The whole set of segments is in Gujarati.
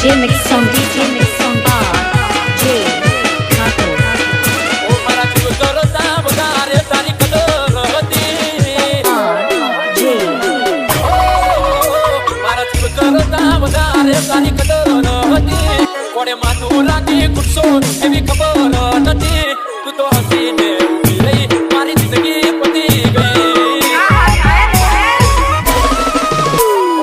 DJ Mix Song J Kato ઓ મારા જીવ કરતા વધારે તારી કદર હતી J મારા જીવ કરતા વધારે તારી કદર હતી કોણે માથું રાખી ગુસ્સો એવી ખબર નથી તું તો હસીને ઊભી રહી મારી જિંદગી પતી ગઈ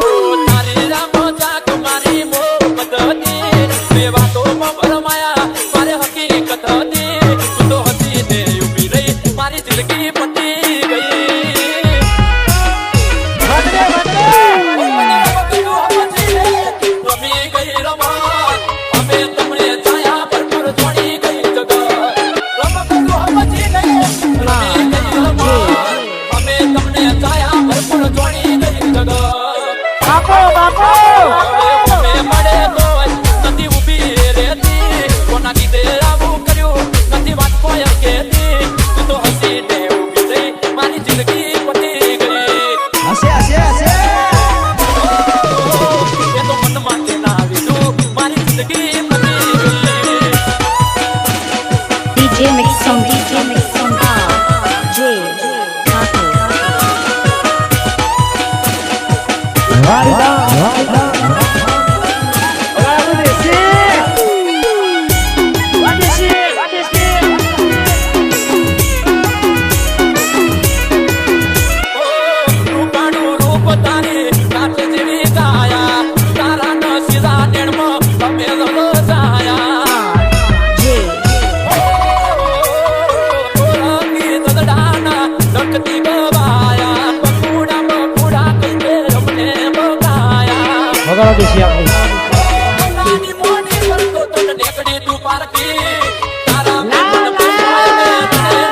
ઓ તારી રામો જાક મારી મોહબ્બત હતી બે વાતોમાં ભરમાયા મારે હકીકત હતી તું તો હસીને ઊભી રહી મારી જિંદગી પતી ગઈ રમી ગઈ રમત અમે તમને છાયા પર છોડી ગઈ જગત રમી ગઈ રમત અમે તમને છાયા પર છોડી ગઈ જગત અમે મળે તો નથી ઊભી રહેતી કોના કીધે આવું કર્યું નથી વાત કોઈ કહેતી તું તો હસીને ઊભી રહી મારી જિંદગી પતી ગઈ એ તો મનમાં તેના વિધું મારી જિંદગી પતી ગઈ DJ Mix Song J Kato રૂપાનું રૂપ તારી કાચ જેવી કાયા તારા નસીલા નેણમાં તમે રજાયા J ઓળખી દદડાના લખતી ગવાયા બકુડા કહીને અમને બગાયા વગાડો દેશી આપણે નાની મોટી કરતો તને નેકડી તું પારકી તારા મન તને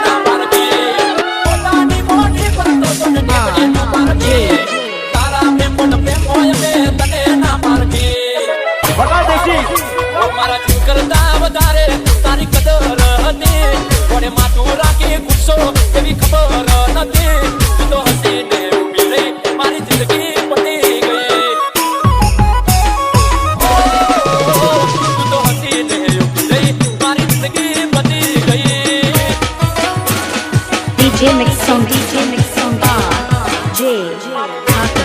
ના પારકી નાની મોટી કરતો તને નેકડી તું પારકી તારા મન હોય મે તને ના પારકી વગાડો દેશી મારા જીવ કરતા વધારે તારી કદર હતી કોણે માથું રાખી ગુસ્સો એવી ખબર નથી તું તો હસીને ઊભી રહી મારી જિંદગી પતી ગઈ તું તો હસીને ઊભી રહી મારી જિંદગી પતી ગઈ DJ Mix Song J Kato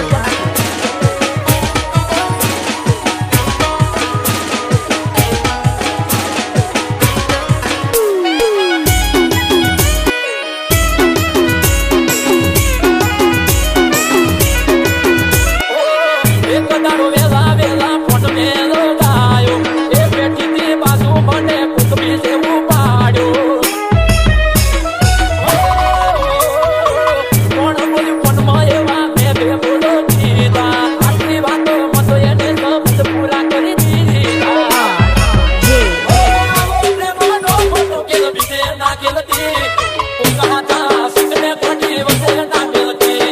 એક દાડો વેલા ફોટ મેલો ગાયો એ બેઠીથી બાજુ મને કુકમી જેવું પાડ્યો કોણ બોલ્યું કોણમાં એવા મેં બે બોલો દીધા આટલી વાતો મતો એને શબ્દ પૂરા કરી દીધા પ્રેમનો ફોટો કેલ બીજે નાખેલતી કહાતા સિકને ખોટી વસે નાખેલતી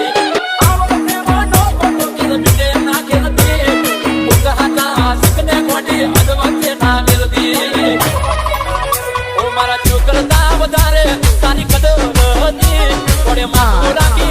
પ્રેમનો ફોટો કેલ બીજે નાખેલતી કહાતા સિકને ખોટી અદવચ્ચે નાખેલતી ઓ મારા જીવ કરતા વધારે તારી કદર હતી કોણે માથું રાખી